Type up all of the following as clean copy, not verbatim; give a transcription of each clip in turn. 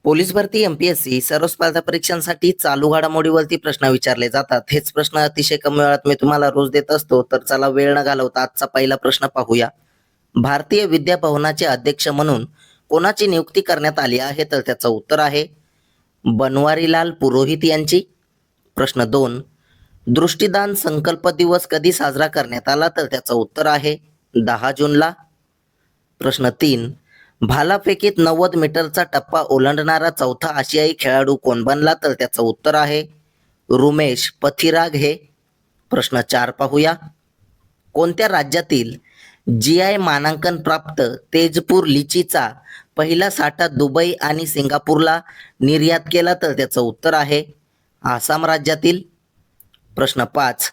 Police भरती MPSC सर्व स्पर्धा परीक्षांसाठी चालू घडामोडीवरती प्रश्न विचारले जातात. हेच प्रश्न अतिशय कमी वेळात मी तुम्हाला रोज देत असतो. तर चला वेळ न घालवता आजचा पहिला प्रश्न पाहूया. भारतीय विद्या भवनाचे अध्यक्ष म्हणून कोणाची नियुक्ती करण्यात आली आहे? तर त्याचं उत्तर आहे बनवारीलाल पुरोहित यांची. प्रश्न 2, दृष्टिदान संकल्प दिवस कधी साजरा करण्यात आला? तर त्याचं उत्तर आहे 10 जूनला. प्रश्न 3, भालाफेकीत 90 मीटरचा टप्पा ओलांडणारा चौथा आशियाई खेळाडू कोण बनला? तर त्याचं उत्तर आहे रुमेश पथिराग हे. प्रश्न 4 पाहूया. कोणत्या राज्यातील जीआय मानांकन प्राप्त तेजपूर लिचीचा पहिला साठा दुबई आणि सिंगापूरला निर्यात केला? तर त्याचं उत्तर आहे आसाम राज्यातील. प्रश्न 5,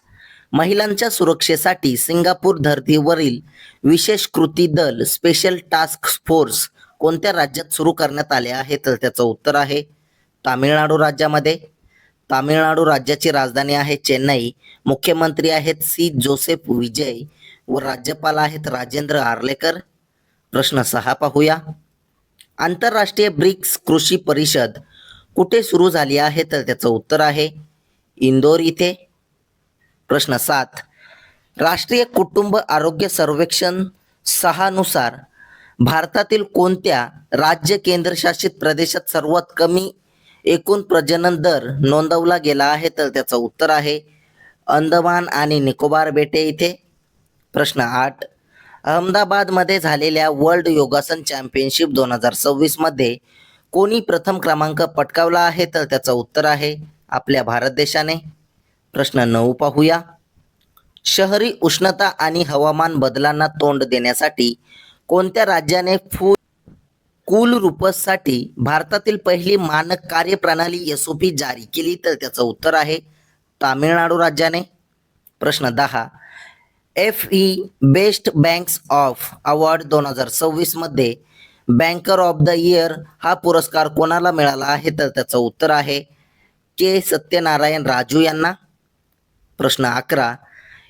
महिलांच्या सुरक्षेसाठी सिंगापूर धर्तीवरील विशेष कृती दल स्पेशल टास्क फोर्स कोणत्या राज्यात सुरू करण्यात आले आहे? तर त्याचं उत्तर आहे तामिळनाडू राज्यामध्ये. तामिळनाडू राज्याची राजधानी आहे चेन्नई. मुख्यमंत्री आहेत सी जोसेफ विजय व राज्यपाल आहेत राजेंद्र आर्लेकर. प्रश्न 6 पाहूया. आंतरराष्ट्रीय ब्रिक्स कृषी परिषद कुठे सुरू झाली आहे? तर त्याचं उत्तर आहे इंदोर इथे. प्रश्न 7, राष्ट्रीय कुटुंब आरोग्य सर्वेक्षण 6 नुसार भारतातील कोणत्या राज्य केंद्रशासित प्रदेशात सर्वात कमी एकूण प्रजनन दर नोंदवला गेला आहे? तर त्याचं उत्तर आहे अंदमान आणि निकोबार बेटे इथे. प्रश्न 8, अहमदाबादमध्ये झालेल्या वर्ल्ड योगासन चॅम्पियनशिप 2026 मध्ये कोणी प्रथम क्रमांक पटकावला आहे? तर त्याचं उत्तर आहे आपल्या भारत देशाने. प्रश्न 9 पाहूया. शहरी उष्णता आणि हवामान बदलांना तोंड देण्यासाठी कोणत्या राज्याने कूल रूपसाठी भारतातील पहिली मानक कार्यप्रणाली एसओपी जारी केली? तर त्याचं उत्तर आहे तामिळनाडू राज्याने. प्रश्न 10, बेस्ट बँक्स ऑफ अवॉर्ड 2026 मध्ये बँकर ऑफ द इयर हा पुरस्कार कोणाला मिळाला आहे? तर त्याचं उत्तर आहे के सत्यनारायण राजू यांना. प्रश्न 11,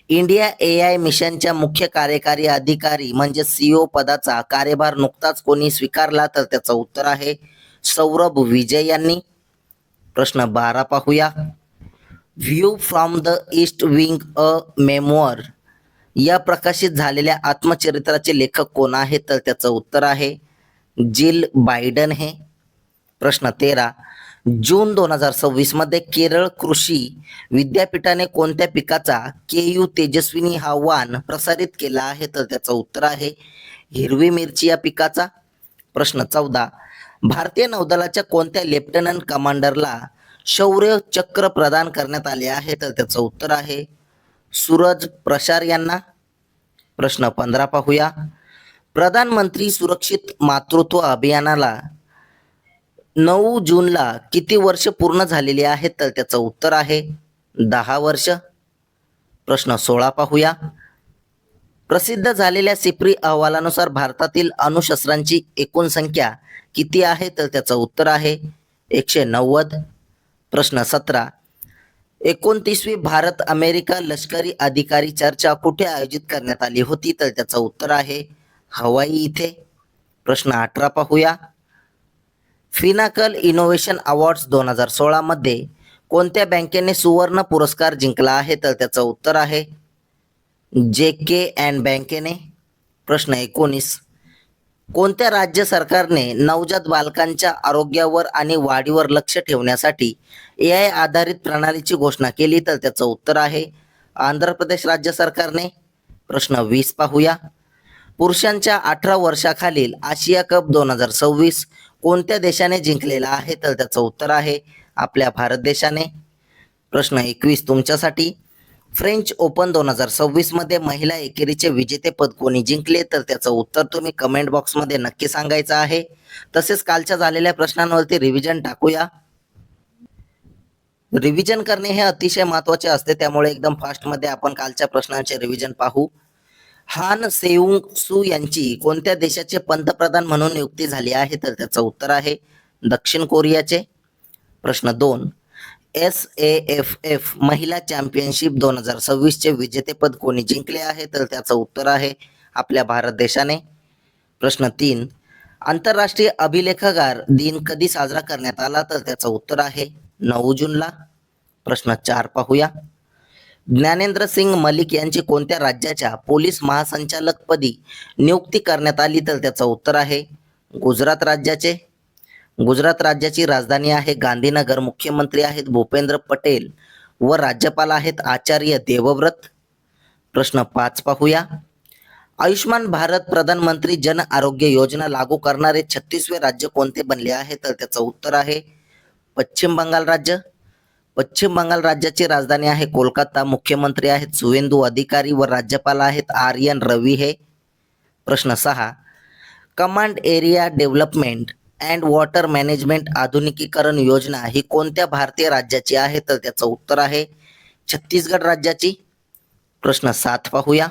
इंडिया एआय मिशनच्या मुख्य कार्यकारी अधिकारी म्हणजे सीओ पदाचा कार्यभार नुकताच कोणी स्वीकारला? तर त्याचं उत्तर आहे सौरभ विजय यांनी. प्रश्न 12 पाहूया. View from the east wing a memoir या प्रकाशित झालेल्या आत्मचरित्राचे लेखक कोण आहेत? तर त्याचं उत्तर आहे जिल बायडन हे. प्रश्न 13, जून 2026 मध्ये केरळ कृषी विद्यापीठाने कोणत्या पिकाचा केयू तेजस्विनी हा वाण प्रसारित केला आहे? तर त्याचं उत्तर आहे हिरवी मिरची या पिकाचा. प्रश्न 14, भारतीय नौदलाच्या कोणत्या लेफ्टनंट कमांडरला शौर्य चक्र प्रदान करण्यात आले आहे? तर त्याचं उत्तर आहे सूरज प्रसार यांना. प्रश्न 15 पाहूया. प्रधानमंत्री सुरक्षित मातृत्व अभियानाला 9 जूनला किती वर्ष पूर्ण झालेली आहेत? तर त्याचं उत्तर आहे 10 वर्ष. प्रश्न 16 पाहूया. प्रसिद्ध झालेल्या सिप्री अहवालानुसार भारतातील अणुशस्त्रांची एकूण संख्या किती आहे? तर त्याचं उत्तर आहे 190. प्रश्न 17, 29वी भारत अमेरिका लष्करी अधिकारी चर्चा कुठे आयोजित करण्यात आली होती? तर त्याचं उत्तर आहे हवाई इथे. प्रश्न 18 पाहूया. फिनाकल इनोव्हेशन अवॉर्ड्स 2016 मध्ये कोणत्या बँकेने सुवर्ण पुरस्कार जिंकला आहे? तर त्याचं उत्तर आहे JK अँड बँकेने. प्रश्न 19, कोणत्या राज्य सरकारने नवजात बालकांच्या आरोग्यावर आणि वाढीवर लक्ष ठेवण्यासाठी एआय आधारित प्रणालीची घोषणा केली? तर त्याचं उत्तर आहे आंध्र प्रदेश राज्य सरकारने. प्रश्न 20 पाहूया. पुरुषांच्या 18 वर्षाखालील आशिया कप 2026 कोणत्या देशाने जिंकलेला आहे? तर त्याचं उत्तर आहे आपल्या भारत देशाने. प्रश्न 21 तुमच्यासाठी. फ्रेंच ओपन 2026 मध्ये महिला एकेरीचे विजेतेपद कोणी जिंकले? तर त्याचं उत्तर तुम्ही कमेंट बॉक्समध्ये नक्की सांगायचं आहे. तसेच कालच्या झालेल्या प्रश्नांवरती रिव्हिजन टाकूया. रिव्हिजन करणे हे अतिशय महत्त्वाचे असते, त्यामुळे एकदम फास्टमध्ये आपण कालच्या प्रश्नांचे रिव्हिजन पाहू. हान सेऊंग सू यांची कोणत्या देशाचे पंतप्रधान म्हणून नियुक्ती झाली आहे? तर त्याचं उत्तर आहे दक्षिण कोरियाचे. प्रश्न 2, SAFF महिला चॅम्पियनशिप 2026 चे विजेतेपद कोणी जिंकले आहे? तर त्याचं उत्तर आहे आपल्या भारत देशाने. प्रश्न 3, आंतरराष्ट्रीय अभिलेखागार दिन कधी साजरा करण्यात आला? तर त्याचं उत्तर आहे 9 जूनला. प्रश्न 4 पाहूया. ज्ञानेंद्र सिंग मलिक यांची कोणत्या राज्याच्या पोलीस महासंचालकपदी नियुक्ती करण्यात आली? तर त्याचं उत्तर आहे गुजरात राज्याचे. गुजरात राज्याची राजधानी आहे गांधीनगर. मुख्यमंत्री आहेत भूपेंद्र पटेल व राज्यपाल आहेत आचार्य देवव्रत. प्रश्न 5 पाहूया. आयुष्मान भारत प्रधानमंत्री जन आरोग्य योजना लागू करणारे 36वे राज्य कोणते बनले आहे? तर त्याचं उत्तर आहे पश्चिम बंगाल राज्य. पश्चिम बंगाल राज्याची राजधानी आहे कोलकाता. मुख्यमंत्री आहेत सुवेंदू अधिकारी व राज्यपाल आहेत आर.एन. रवी हे. प्रश्न 6. Command area development and water management आधुनिकीकरण योजना ही कोणत्या भारतीय राज्याची आहे? तर त्याचं उत्तर आहे छत्तीसगड राज्याची. प्रश्न 7 पाहूया.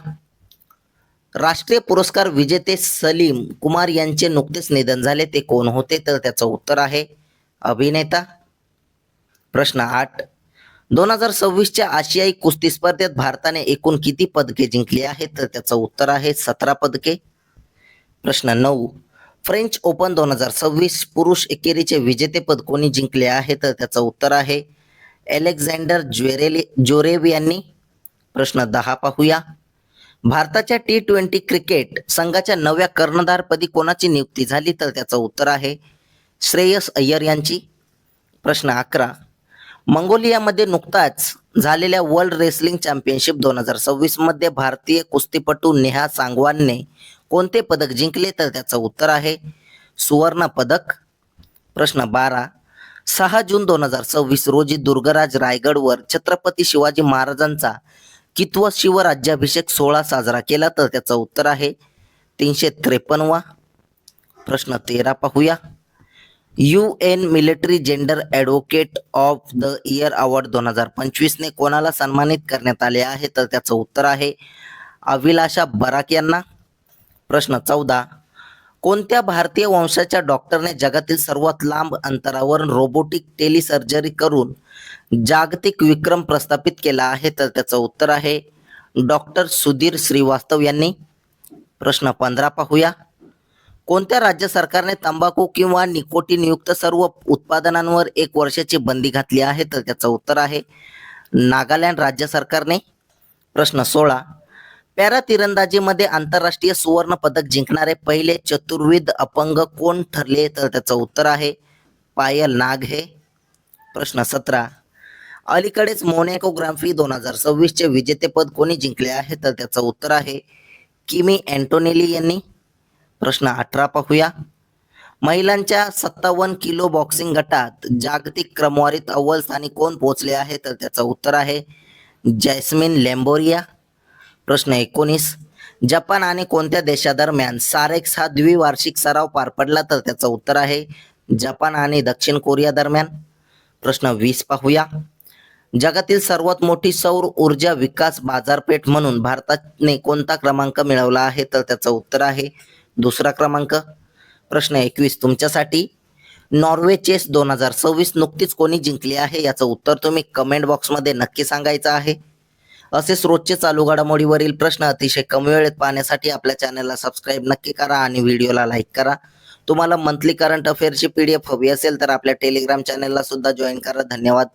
राष्ट्रीय पुरस्कार विजेते सलीम कुमार यांचे नुकतेच निधन झाले, ते कोण होते? तर त्याचं उत्तर आहे अभिनेता. प्रश्न 8. 2026च्या आशियाई कुस्ती स्पर्धेत भारताने एकूण किती पदके जिंकली आहेत? तर त्याचं उत्तर आहे 17 पदके. प्रश्न 9. फ्रेंच ओपन 2026 पुरुष एकेरीचे विजेतेपद कोणी जिंकले आहे? तर त्याचं उत्तर आहे अलेक्झांडर ज्वेरेव यांनी. प्रश्न 10 पाहूया. भारताच्या T20 क्रिकेट संघाच्या नव्या कर्णधारपदी कोणाची नियुक्ती झाली? तर त्याचं उत्तर आहे श्रेयस अय्यर यांची. प्रश्न 11. मंगोलियामध्ये नुकताच झालेल्या वर्ल्ड रेसलिंग चॅम्पियनशिप 2026 मध्ये भारतीय कुस्तीपटू नेहा सांगवानने कोणते पदक जिंकले? तर त्याचं उत्तर आहे सुवर्ण पदक. प्रश्न 12. 6 जून 2026 रोजी दुर्गराज रायगडवर छत्रपती शिवाजी महाराजांचा कितवा शिवराज्याभिषेक सोहळा साजरा केला? तर त्याचं उत्तर आहे 353वा. प्रश्न 13 पाहूया. UN military gender advocate of the year award 2025 ने कोणाला सन्मानित करण्यात आले आहे? तर त्याचं उत्तर आहे अभिलाषा बराक यांना. प्रश्न 14. कोणत्या भारतीय वंशाच्या डॉक्टरने जगातील सर्वात लांब अंतरावर रोबोटिक टेलिसर्जरी करून जागतिक विक्रम प्रस्थापित केला आहे? तर त्याचं उत्तर आहे डॉक्टर सुधीर श्रीवास्तव यांनी. प्रश्न 15 पाहूया. कोणत्या राज्य सरकारने तंबाखू किंवा निकोटीनयुक्त सर्व उत्पादनांवर 1 वर्षाची बंदी घातली आहे? तर त्याचं उत्तर आहे नागालँड राज्य सरकारने. प्रश्न 16. पॅरा तिरंदाजीमध्ये आंतरराष्ट्रीय सुवर्ण पदक जिंकणारे पहिले चतुर्विध अपंग कोण ठरले? तर त्याचं उत्तर आहे पायल नाग हे. प्रश्न 17. अलीकडेच मोनॅको ग्रँड प्री 2026 चे विजेतेपद कोणी जिंकले आहे? तर त्याचं उत्तर आहे किमी अँटोनेली यांनी. प्रश्न 18 पाहूया. महिलांच्या 57 किलो बॉक्सिंग गटात जागतिक क्रमवारीत अव्वल स्थानी कोण पोहोचले आहे? तर त्याचं उत्तर आहे जॅस्मिन लॅम्बोरिया. प्रश्न 19. जपान आणि कोणत्या देशादरम्यान सारेक्स हा द्विवार्षिक सराव पार पडला? तर त्याचं उत्तर आहे जपान आणि दक्षिण कोरिया दरम्यान. प्रश्न 20 पाहूया. जगातील सर्वात मोठी सौर ऊर्जा विकास बाजारपेठ म्हणून भारताने कोणता क्रमांक मिळवला आहे? तर त्याचं उत्तर आहे 2रा क्रमांक. प्रश्न 21 तुमच्यासाठी. नॉर्वे चेस 2026 नुकतीच कोणी जिंकली आहे? याचं उत्तर तुम्ही कमेंट बॉक्समध्ये नक्की सांगायचं आहे. असेच रोजचे चालू घडामोडीवरील प्रश्न अतिशय कमी वेळेत पाहण्यासाठी आपल्या चॅनलला सबस्क्राईब नक्की करा आणि व्हिडिओला लाईक करा. तुम्हाला मंथली करंट अफेअर्सची PDF हवी असेल तर आपल्या टेलिग्राम चॅनलला सुद्धा जॉईन करा. धन्यवाद.